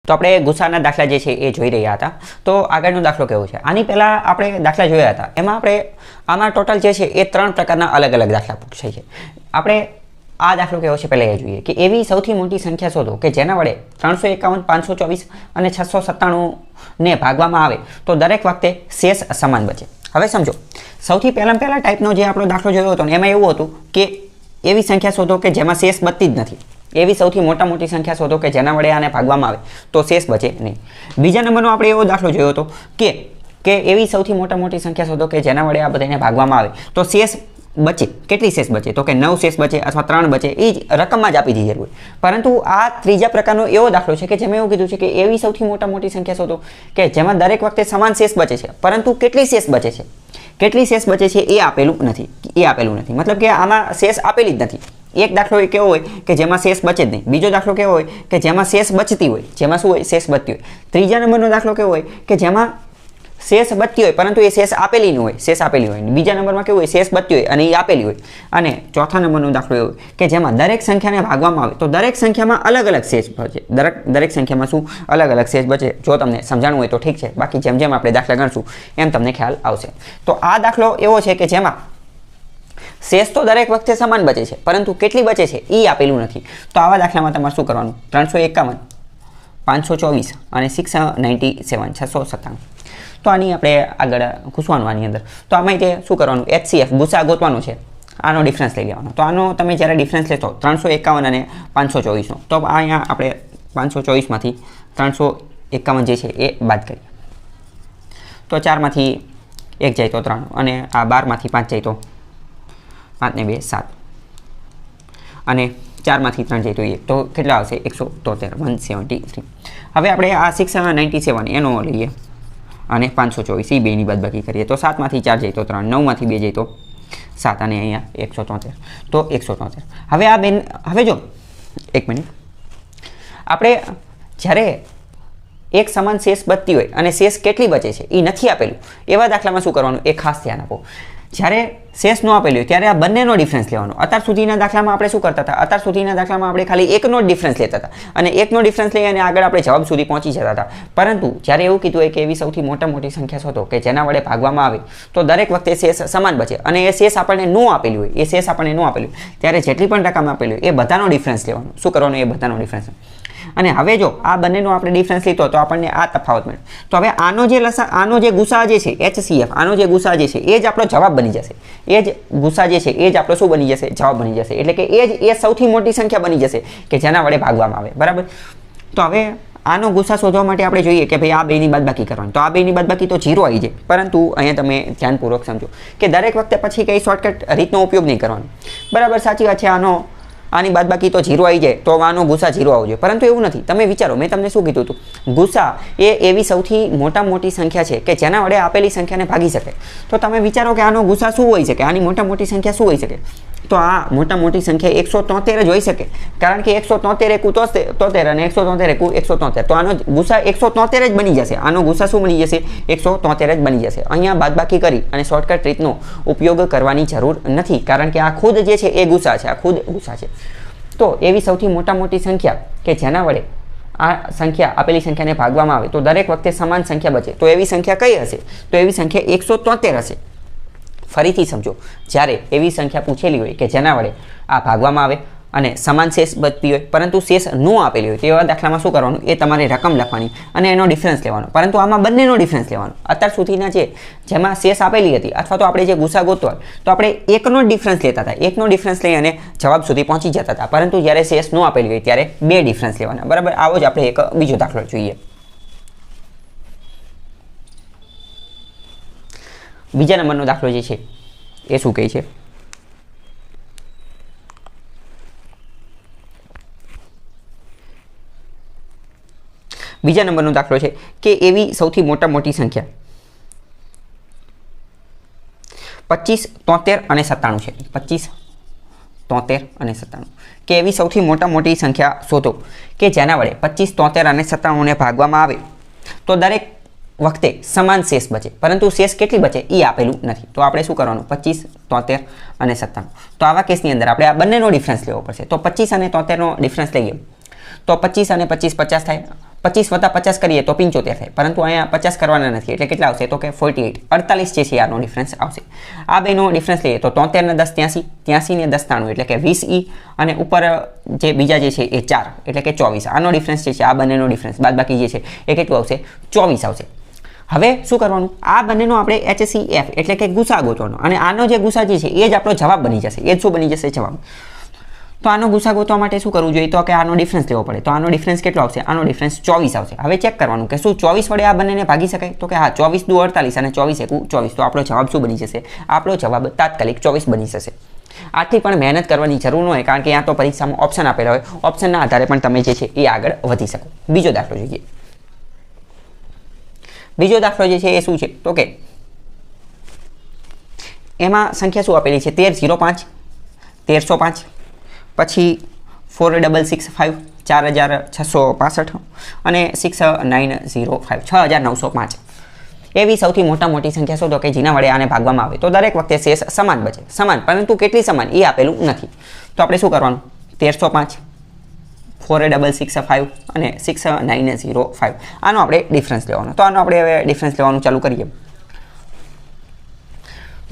તો આપણે ગુસાના દાખલા જે છે એ જોઈ રહ્યા હતા. તો આગળનો દાખલો કેવો છે? આની પહેલાં આપણે દાખલા જોયા હતા. એમાં આમાં ટોટલ જે છે એ 3 પ્રકારના અલગ અલગ દાખલા પૂછાય છે. આપણે આ દાખલો કેવો છે પહેલાં એ જોઈએ કે એવી સૌથી મોટી સંખ્યા શોધો કે જેના વડે 351, 524 અને 697ને ભાગવામાં આવે તો દરેક વખતે શેષ સમાન બચે. હવે સમજો, સૌથી પહેલા ટાઈપનો જે આપણો દાખલો જોયો હતો ને એમાં એવું હતું કે એવી સંખ્યા શોધો કે જેમાં શેષ બચતી જ નથી. એવી સૌથી મોટી સંખ્યા શોધો કે જેના વડે આને ભાગવામાં આવે તો શેષ બચે નહીં. બીજા નંબરનો આપણે એવો દાખલો જોયો હતો કે એવી સૌથી મોટી સંખ્યા શોધો કે જેના વડે આ બધાને ભાગવામાં આવે તો શેષ બચે. કેટલી શેષ બચે? તો કે 9 શેષ બચે અથવા 3 બચે. એ જ રકમમાં જ આપી દીધેલું હોય. પરંતુ આ ત્રીજા પ્રકારનો એવો દાખલો છે કે જેમાં એવું કીધું છે કે એવી સૌથી મોટી સંખ્યા શોધો કે જેમાં દરેક વખતે સમાન શેષ બચે છે, પરંતુ કેટલી શેષ બચે છે, કેટલી શેષ બચે છે એ આપેલું નથી. મતલબ કે આમાં શેષ આપેલી જ નથી. એક દાખલો એ કેવો હોય કે જેમાં શેષ બચે જ નહીં. બીજો દાખલો કેવો હોય કે જેમાં શેષ બચતી હોય, જેમાં શું હોય? શેષ બચતી હોય. ત્રીજા નંબરનો દાખલો કેવો હોય કે જેમાં શેષ બચતી હોય પરંતુ એ શેષ આપેલી ન હોય, શેષ આપેલી હોય. બીજા નંબરમાં કેવું હોય? શેષ બચતી હોય અને એ આપેલી હોય. અને ચોથા નંબરનો દાખલો એવો કે જેમાં દરેક સંખ્યાને ભાગવામાં આવે તો દરેક સંખ્યામાં અલગ અલગ શેષ બચે. દરેક સંખ્યામાં શું? અલગ અલગ શેષ બચે. જો તમને સમજાણું હોય તો ઠીક છે, બાકી જેમ જેમ આપણે દાખલા ગણશું એમ તમને ખ્યાલ આવશે. તો આ દાખલો એવો છે કે જેમાં શેષ તો દરેક વખતે સમાન બચે છે, પરંતુ કેટલી બચે છે એ આપેલું નથી. તો આવા દાખલામાં તમારે શું કરવાનું? 351, 524 અને 697, 697. તો આની આપણે આગળ ઘૂસવાનું આની અંદર. તો આમાં તે શું કરવાનું? HCF ગુસા ગોતવાનો છે. આનો ડિફરન્સ લઈ લેવાનો. તો આનો તમે જ્યારે ડિફરન્સ લેશો 351 અને 524નો, તો અહીંયા આપણે 524માંથી 351 જે છે એ બાદ કરીએ. તો 4માંથી 1 જાય તો 3 અને આ 12માંથી 5 જાય તો 5 ને 2 7 અને 4માંથી 3 જાય તો 1. તો કેટલા આવશે? 173, 173. હવે આપણે આ 697 એનો લઈએ અને 524 એ બેની બાદબાકી કરીએ તો 7માંથી 4 જાય તો 3, 9માંથી 2 જાય તો 7 અને અહીંયા 173. તો 173. હવે આ બેન, હવે જો એક મિનિટ, આપણે જ્યારે એક સમાન શેષ બચતી હોય અને શેષ કેટલી બચે છે એ નથી આપેલું, એવા દાખલામાં શું કરવાનું એ ખાસ ધ્યાન આપો. જ્યારે શેષ ન આપેલું હોય ત્યારે આ બંનેનો ડિફરન્સ લેવાનો. અત્યાર સુધીના દાખલામાં આપણે શું કરતા હતા? અત્યાર સુધીના દાખલામાં આપણે ખાલી એકનો જ ડિફરન્સ લેતા હતા અને એકનો ડિફરન્સ લઈ અને આગળ આપણે જવાબ સુધી પહોંચી જતા હતા. પરંતુ જ્યારે એવું કીધું હોય કે એવી સૌથી મોટી સંખ્યા શોધો કે જેના વડે ભાગવામાં આવે તો દરેક વખતે શેષ સમાન બચે અને એ શેષ આપણને ન આપેલું હોય, ત્યારે જેટલી પણ રકમ આપેલી હોય એ બધાનો ડિફરન્સ લેવાનો. શું કરવાનું? એ બધાનો ડિફરન્સ. અને હવે જો આ બંનેનો આપણે ડિફરન્સ લીધો તો આપણને આ તફાવત મળે. તો હવે આનો જે ગુસા જે છે HCF, આનો જે ગુસા જે છે એ જ આપણો જવાબ બની જશે. એ જ ગુસા જે છે એ જ આપણો શું બની જશે? જવાબ બની જશે. એટલે કે એ સૌથી મોટી સંખ્યા બની જશે કે જેના વડે ભાગવામાં આવે. બરાબર? તો હવે આનો ગુસા શોધવા માટે આપણે જોઈએ કે ભાઈ આ બેની બાદબાકી કરવાની. તો આ બેની બાદબાકી તો 0 આવી જાય. પરંતુ અહીંયા તમે ધ્યાનપૂર્વક સમજો કે દરેક વખતે પછી કંઈ શોર્ટકટ રીતનો ઉપયોગ નહીં કરવાનો. બરાબર? સાચી વાત છે. આની બાદબાકી તો 0 આવી જાય તો આનો ગુસા 0 આવવો જોઈએ. પરંતુ એવું નથી. તમે વિચારો, મેં તમને શું કીધું હતું? ગુસા એ એવી સૌથી મોટી સંખ્યા છે કે જેના વડે આપેલી સંખ્યાને ભાગી શકે. તો તમે વિચારો કે આનો ગુસા શું હોઈ શકે? આની મોટી સંખ્યા શું હોઈ શકે? તો આ મોટી સંખ્યા 173 જ હોઈ શકે. કારણ કે 173 એકુ 73 અને 173 એકુ 173. તો આનો ગુસા 173 જ બની જશે. આનો ગુસા શું બની જશે? 173 જ બની જશે. અહીંયા બાદબાકી કરી અને શોર્ટકટ રીતનો ઉપયોગ કરવાની જરૂર નથી. કારણ કે આ ખુદ જે છે એ ગુસા છે. આ ખુદ ગુસા છે. તો એવી સૌથી મોટી સંખ્યા કે જેના વડે આ સંખ્યા આપેલી સંખ્યાને ભાગવામાં આવે તો દરેક વખતે સમાન સંખ્યા બચે. તો એવી સંખ્યા કઈ હશે? તો એવી સંખ્યા 173 હશે. ફરીથી સમજો, જ્યારે એવી સંખ્યા પૂછેલી હોય કે જેના વડે આ ભાગવામાં આવે અને સમાન શેષ બચતી હોય પરંતુ શેષ ન આપેલી હોય તેવા દાખલામાં શું કરવાનું? એ તમારે રકમ લખવાની અને એનો ડિફરન્સ લેવાનો. પરંતુ આમાં બંનેનો ડિફરન્સ લેવાનો. અત્યાર સુધીના જેમાં શેષ આપેલી હતી અથવા તો આપણે જે ગુસા ગોતવા હોય તો આપણે એકનો ડિફરન્સ લેતા હતા. એકનો ડિફરન્સ લઈ અને જવાબ સુધી પહોંચી જતા હતા. પરંતુ જ્યારે શેષ ન આપેલી હોય ત્યારે 2 ડિફરન્સ લેવાના. બરાબર? આવો જ આપણે એક બીજો દાખલો જોઈએ. બીજા નંબરનો દાખલો જે છે એ શું કહે છે? બીજા નંબરનો દાખલો છે કે એવી સૌથી મોટી સંખ્યા 25, 73 અને 97 છે. 25, 73 અને 97 કે એવી સૌથી મોટી સંખ્યા શોધો કે જેના વડે 25, 73 અને 97ને ભાગવામાં આવે તો દરેક વખતે સમાન શેષ બચે. પરંતુ શેષ કેટલી બચે એ આપેલું નથી. તો આપણે શું કરવાનું? 25, 73 અને 97. તો આવા કેસની અંદર આપણે આ બંનેનો ડિફરન્સ લેવો પડશે. તો 25 અને 73નો ડિફરન્સ લઈએ તો 25 અને 25 50 થાય. 25 + 50 કરીએ તો 75 થાય, પરંતુ અહીંયા 50 કરવાના નથી એટલે કેટલા આવશે તો કે 48 48 જે છે આનો ડિફરન્સ આવશે. આ બેનો ડિફરન્સ લઈએ તો 73 ને 10 83 83 ને 10 93 એટલે કે 20 e અને ઉપર જે બીજા જે છે એ 4 એટલે કે 24. આનો ડિફરન્સ જે છે આ બંનેનો ડિફરન્સ બાદબાકી જે છે એ કેટલું આવશે 24 આવશે. હવે શું કરવાનું, આ બંનેનો આપણે HCF એટલે કે ગુસા ગોતવાનો અને આનો જે ગુસા જે છે એ જ આપણો જવાબ બની જશે. એ જ શું બની જશે જવાબ. તો આનો ગુસા ગોતવા માટે શું કરવું જોઈએ તો કે આનો ડિફરન્સ લેવો પડે. તો આનો ડિફરન્સ કેટલો આવશે, આનો ડિફરન્સ 24 આવશે. હવે ચેક કરવાનું કે શું 24 વડે આ બંનેને ભાગી શકાય તો કે હા 24 દુ 48 અને 24 એકુ 24. તો આપણો જવાબ શું બની જશે, આપણો જવાબ તાત્કાલિક 24 બની જશે. આટલી પણ મહેનત કરવાની જરૂર ન હોય કારણ કે ત્યાં તો પરીક્ષામાં ઓપ્શન આપેલા હોય, ઓપ્શનના આધારે પણ તમે જે છે એ આગળ વધી શકો. બીજો દાખલો જોઈએ. બીજો દાખલો જે છે એ શું છે તો કે એમાં સંખ્યા શું આપેલી છે 1305 1305 પછી 4665 4665 અને 6905 6905 એવી સૌથી મોટી સંખ્યા શોધો કે જેના વડે આને ભાગવામાં આવે તો દરેક વખતે શેષ સમાન બચે. સમાન પરંતુ કેટલી સમાન એ આપેલું નથી. તો આપણે શું કરવાનું 1305 4665 અને 6905 આનો આપણે ડિફરન્સ લેવાનો. તો આનો આપણે હવે ડિફરન્સ લેવાનું ચાલુ કરીએ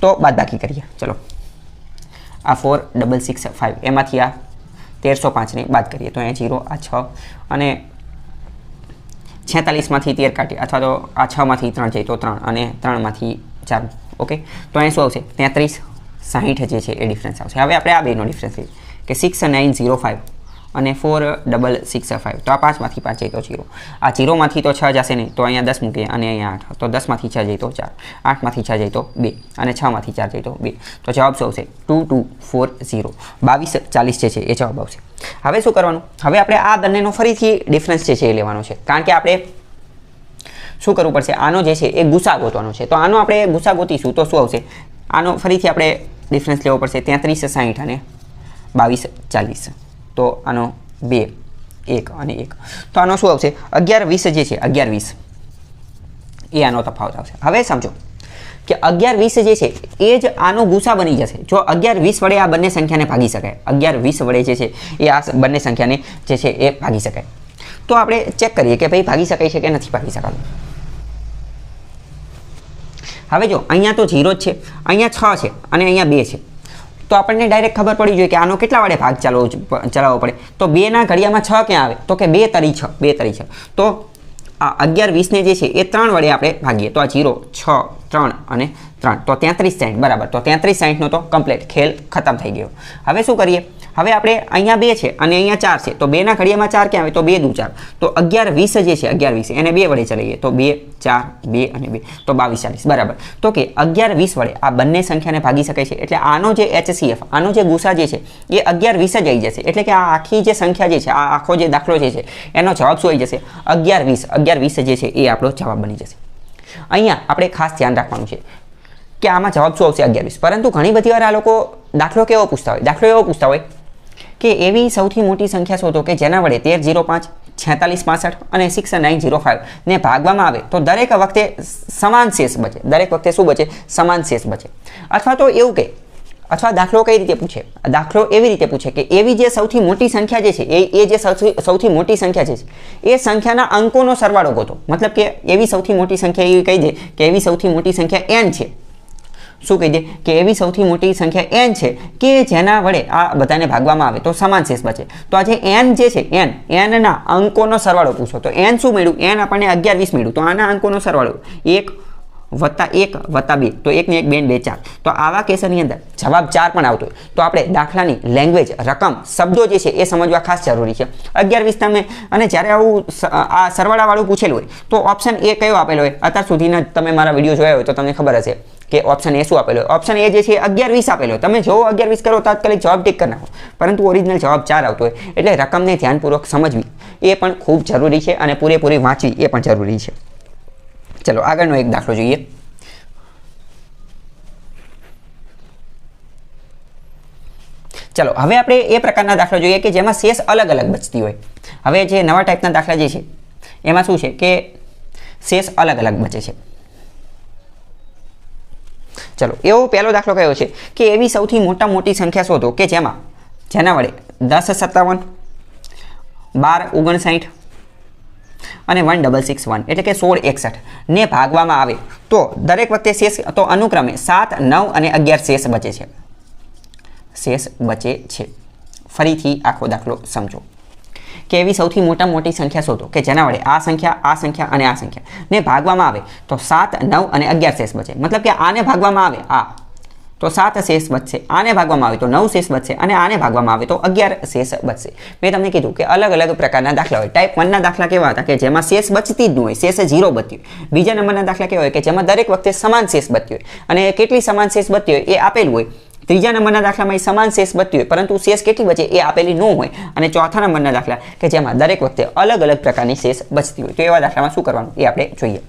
તો બાદબાકી કરીએ. ચલો આ 4665 એમાંથી આ 1305 ને બાદ કરીએ તો અહીંયા 0 આ 6 અને 46 માંથી 13 કાઢીએ અથવા તો આ 6 માંથી 3 જાય તો 3 અને 3 માંથી 4. ઓકે, તો અહીંયા શું આવશે 33 60 જે છે એ ડિફરન્સ આવશે. હવે આપણે આ બેનો ડિફરન્સ લઈએ કે 6905 અને 4665. તો આ 5 માંથી 5 જાય તો 0, આ 0 માંથી તો 6 જશે નહીં તો અહીંયા 10 મૂકીએ અને અહીંયા 8. તો 10 માંથી 6 જાય તો 4, 8 માંથી 6 જાય તો 2 અને 6 માંથી 4 જાય તો 2. તો જવાબ શું આવશે 2240 2240 જે છે એ જવાબ આવશે. હવે શું કરવાનું, હવે આપણે આ બંનેનો ફરીથી ડિફરન્સ જે છે એ લેવાનો છે કારણ કે આપણે શું કરવું પડશે, આનો જે છે એ ગુસા ગોતવાનો છે. તો આનો આપણે ગુસા ગોતીશું તો શું આવશે, આનો ફરીથી આપણે ડિફરન્સ લેવો પડશે 3360 અને 2240. તો આનો 2 1 અને 1 તો આનો શું આવશે 1120 જે છે 1120 એ આનો તફાવત આવશે. હવે સમજો કે 1120 જે છે એ જ આનો ગુસા બની જશે જો 1120 વડે આ બંને સંખ્યાને ભાગી શકાય. 1120 વડે જે છે એ આ બંને સંખ્યાને જે છે એ ભાગી શકાય. તો આપણે ચેક કરીએ કે ભાઈ ભાગી શકાય છે કે નથી ભાગી શકાતું. હવે જો અહીંયા તો 0 જ છે, અહીંયા 6 છે અને અહીંયા 2 છે. તો આપણને ડાયરેક્ટ ખબર પડી જોઈએ કે આનો કેટલા વડે ભાગ ચલાવવો પડે. તો 2 ના ઘડિયામાં 6 ક્યાં આવે તો કે 2 તરી 6 2 તરી 6. તો આ 1120 ને જે છે એ 3 વડે આપણે ભાગીએ તો આ 0 6 3 અને 3 તો 3360 બરાબર. તો 3360 નો તો કમ્પ્લીટ ખેલ ખતમ થઈ ગયો. હવે શું કરીએ, હવે આપણે અહીંયા 2 છે અને અહીંયા 4 છે તો 2 ના ઘડિયામાં 4 ક્યાં આવે તો 2 દુ 4. તો 1120 જે છે 1120 એને 2 વડે ચલાવીએ તો 2 4 2 અને 2 તો 2240 બરાબર. તો કે 1120 વડે આ બંને સંખ્યાને ભાગી શકાય છે એટલે આનો જે HCF આનો જે ગુસા જે છે એ 1120 જ આવી જશે. એટલે કે આ આખી જે સંખ્યા જે છે આ આખો જે દાખલો જે છે એનો જવાબ શું આવી જશે 1120 જે છે એ આપણો જવાબ બની જશે. અહીંયા આપણે ખાસ ધ્યાન રાખવાનું છે કે આમાં જવાબ શું આવશે 1120. પરંતુ ઘણી બધી વાર આ લોકો દાખલો કેવો પૂછતા હોય, દાખલો એવો પૂછતા હોય કે એવી સૌથી મોટી સંખ્યા શોધો કે જેના વડે 1305 4665 અને 6905 ને ભાગવામાં આવે તો દરેક વખતે સમાન શેષ બચે. દરેક વખતે શું બચે સમાન શેષ બચે. અથવા તો એવું કે અથવા દાખલો કઈ રીતે પૂછે, દાખલો એવી રીતે પૂછે કે એવી જે સૌથી મોટી સંખ્યા જે છે એ જે સૌથી મોટી સંખ્યા છે એ સંખ્યાના અંકોનો સરવાળો ગોતો. મતલબ કે એવી સૌથી મોટી સંખ્યા એવી કહી દે કે એવી સૌથી મોટી સંખ્યા n છે. શું કહી દે કે એવી સૌથી મોટી સંખ્યા n છે કે જેના વડે આ બધાને ભાગવામાં આવે તો સમાન શેષ બચે. તો આ જે n જે છે n ના અંકોનો સરવાળો પૂછો તો n શું મળ્યું, n આપણને 1120 મળ્યું. તો આના અંકોનો સરવાળો 1 + 1 + 2 તો 1 ને 1 2 ને 2 4. તો આવા કેસની અંદર જવાબ 4 પણ આવતો હોય તો આપણે દાખલાની લેંગ્વેજ રકમ શબ્દો જે છે એ સમજવા ખાસ જરૂરી છે. 1120 તમે અને જ્યારે આવું આ સરવાળાવાળું પૂછેલું હોય તો ઓપ્શન એ કયો આપેલો હોય, અત્યાર સુધીના તમે મારા વિડીયો જોયા હોય તો તમને ખબર હશે કે ઓપ્શન એ શું આપેલો હોય. ઓપ્શન એ જે છે 1120 આપેલો હોય. તમે જો 1120 કરો તાત્કાલિક જવાબ ટીક કરી નાખો, પરંતુ ઓરિજિનલ જવાબ 4 આવતો હોય. એટલે રકમને ધ્યાનપૂર્વક સમજવી એ પણ ખૂબ જરૂરી છે અને પૂરેપૂરી વાંચવી એ પણ જરૂરી છે. ચલો આગળનો એક દાખલો જોઈએ. ચલો હવે આપણે એ પ્રકારના દાખલા જોઈએ કે જેમાં શેષ અલગ અલગ બચતી હોય. હવે જે નવા ટાઈપના દાખલા જે છે એમાં શું છે કે શેષ અલગ અલગ બચે છે. ચલો એવો પહેલો દાખલો કયો છે કે એવી સૌથી મોટી સંખ્યા શોધો કે જેના વડે 10 57 12 59 અને 1661 એટલે કે 1661 ને ભાગવામાં આવે તો દરેક વખતે શેષ તો અનુક્રમે 7, 9 અને 11 શેષ બચે છે. શેષ બચે છે. ફરીથી આખો દાખલો સમજો કે એવી સૌથી મોટી સંખ્યા શોધો કે જેના વડે આ સંખ્યા અને આ સંખ્યા ને ભાગવામાં આવે તો 7, 9 અને 11 શેષ બચે. મતલબ કે આને ભાગવામાં આવે આ તો 7 શેષ બચશે, આને ભાગવામાં આવે તો 9 શેષ બચશે અને આને ભાગવામાં આવે તો 11 શેષ બચશે. મેં તમને કીધું કે અલગ અલગ પ્રકારના દાખલા હોય. ટાઈપ 1 ના દાખલા કેવા હતા કે જેમાં શેષ બચતી જ ન હોય, શેષ 0 બચતી હોય. બીજા નંબરના દાખલા કેવા હોય કે જેમાં દરેક વખતે સમાન શેષ બચતી હોય અને કેટલી સમાન શેષ બચતી હોય એ આપેલું હોય. ત્રીજા નંબરના દાખલામાં સમાન શેષ બચતી હોય પરંતુ શેષ કેટલી બચે એ આપેલી ન હોય. અને ચોથા નંબરના દાખલા કે જેમાં દરેક વખતે અલગ અલગ પ્રકારની શેષ બચતી હોય. તો એવા દાખલામાં શું કરવાનું એ આપણે જોઈએ.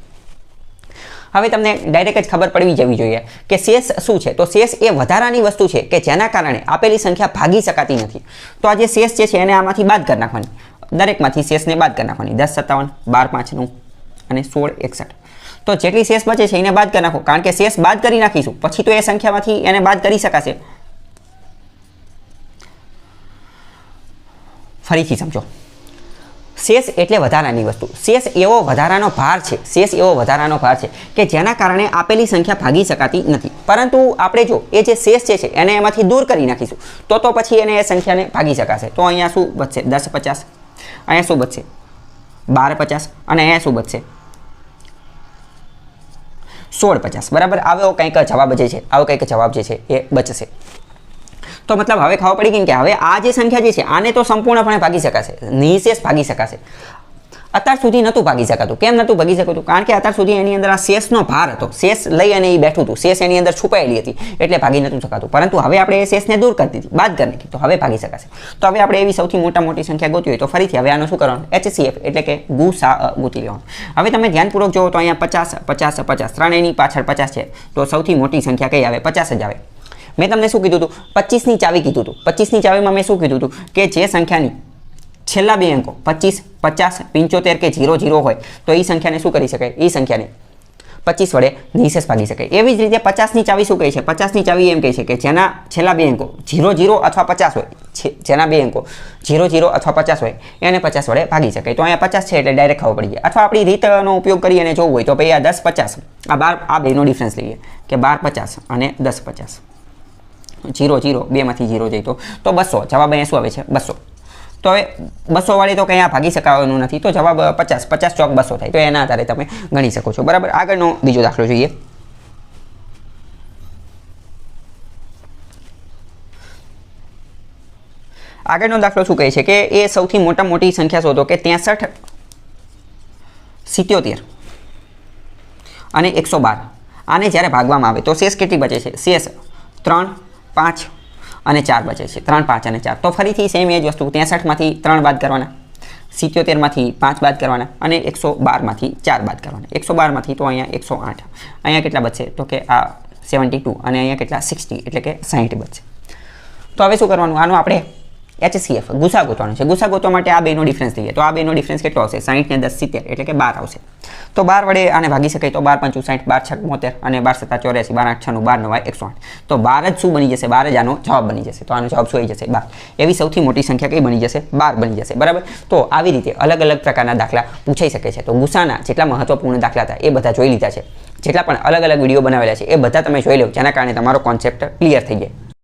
હવે તમને ડાયરેક્ટ જ ખબર પડવી જવી જોઈએ કે શેષ શું છે. તો શેષ એ વધારાની વસ્તુ છે કે જેના કારણે આપેલી સંખ્યા ભાગી શકાતી નથી. તો આ જે શેષ છે એને આમાંથી બાદ કરી નાખવાની. દરેકમાંથી શેષને બાદ કરી નાખવાની. 10, 57, 12, 5, 9 અને 16, 61. તો જેટલી શેષ બચે છે એને બાદ કરી નાખો. કારણ કે શેષ બાદ કરી નાખીશું પછી તો એ સંખ્યામાંથી એને બાદ કરી શકાશે. ફરીથી સમજો. શેષ એટલે વધારાની વસ્તુ. શેષ એવો વધારાનો ભાર છે. શેષ એવો વધારાનો ભાર છે કે જેના કારણે આપેલી સંખ્યા ભાગી શકાતી નથી. પરંતુ આપણે જો એ જે શેષ છે એને એમાંથી દૂર કરી નાખીશું તો પછી એને એ સંખ્યાને ભાગી શકાશે. તો અહીંયા શું બચશે? 10, 50. અહીંયા શું બચશે? 12, 50 અને અહીંયા શું બચશે? 16, 50. બરાબર. આવો કંઈક જવાબ જે છે એ બચશે. તો મતલબ હવે ખબર પડી ગઈ કે હવે આ જે સંખ્યા જે છે આને તો સંપૂર્ણપણે ભાગી શકાશે, નિશેષ ભાગી શકાશે. અત્યાર સુધી નહોતું ભાગી શકાતું. કેમ નહોતું ભાગી શકાતું? કારણ કે અત્યાર સુધી એની અંદર આ શેષનો ભાર હતો. શેષ લઈ અને એ બેઠું હતું. શેષ એની અંદર છુપાયેલી હતી એટલે ભાગી નહોતું શકાતું. પરંતુ હવે આપણે એ શેષને દૂર કરી દીધી, બાદ કરી નાખી તો હવે ભાગી શકાશે. તો હવે આપણે એવી સૌથી મોટી સંખ્યા ગોતવી હોય તો ફરીથી હવે આનું શું કરવાનું? HCF એટલે કે ગુસા ગોતી લેવાનું. હવે તમે ધ્યાનપૂર્વક જુઓ તો અહીંયા 50, 50, 50 ત્રણેયની પાછળ 50 છે. તો સૌથી મોટી સંખ્યા કઈ આવે? 50 જ આવે. મેં તમને શું કીધું હતું? 25ની ચાવી કીધું હતું. 25ની ચાવીમાં મેં શું કીધું હતું કે જે સંખ્યાની છેલ્લા બે અંકો 25, 50, 75 કે 00 હોય તો એ સંખ્યાને શું કરી શકાય? એ સંખ્યાને 25 વડે નિશેષ ભાગી શકાય. એવી જ રીતે 50ની ચાવી શું કહે છે? 50ની ચાવી એમ કહે છે કે જેના છેલ્લા બે અંકો 00 અથવા 50 હોય, જેના બે અંકો 00 અથવા 50 હોય એને 50 વડે ભાગી શકાય. તો અહીંયા 50 છે એટલે ડાયરેક્ટ ખબર પડી જાય. અથવા આપણી રીતનો ઉપયોગ કરી અને જોવું હોય તો ભાઈ આ 10, 50 આ 12 આ બેનો ડિફરન્સ લઈએ કે 12, 50 અને 10, 50. 00 બેમાંથી 0 જાય તો 200. જવાબ અહીંયા શું આવે છે? 200. તો હવે 200 વાળી તો કંઈ આ ભાગી શકાવાનું નથી. તો જવાબ 50, 50 ચોક 200 થાય. તો એના આધારે તમે ગણી શકો છો. બરાબર. આગળનો બીજો દાખલો જોઈએ. આગળનો દાખલો શું કહે છે કે એ સૌથી મોટી સંખ્યા શોધો કે 63, 77 અને 112 આને જ્યારે ભાગવામાં આવે તો શેષ કેટલી બચે છે? શેષ 3, 5 અને 4 બચે છે. 3, 5 અને 4. તો ફરીથી સેમ એ જ વસ્તુ 63માંથી 3 બાદ કરવાના, 77માંથી 5 બાદ કરવાના અને 112માંથી 4 બાદ કરવાના. 112માંથી તો અહીંયા 108. અહીંયા કેટલા બચશે? તો કે આ 72 અને અહીંયા કેટલા? 60 એટલે કે 60 બચશે. તો હવે શું કરવાનું? આનું આપણે HCF ગુસા ગોતવાનું છે. ગુસા ગોતવા માટે આ બેનો ડિફરન્સ લઈએ તો આ બેનો ડિફરન્સ કેટલો આવશે? 60 ને 10 70 એટલે કે 12 આવશે. તો 12 વડે આને ભાગી શકાય તો 12 5 60, 12 6 72 અને 12 7 84, 12 8 96, 12 9 108. તો 12 જ શું બની જશે? 12 જ આનો જવાબ બની જશે. તો આનો જવાબ શું આવી જશે? 12. એવી સૌથી મોટી સંખ્યા કઈ બની જશે? 12 બની જશે. બરાબર. તો આવી રીતે અલગ અલગ પ્રકારના દાખલા પૂછાઈ શકે છે. તો ગુસાના જેટલા મહત્વપૂર્ણ દાખલા હતા એ બધા જોઈ લીધા છે. જેટલા પણ અલગ અલગ વિડીયો બનાવેલા છે એ બધા તમે જોઈ લો જેના કારણે તમારો કોન્સેપ્ટ ક્લિયર થઈ જાય.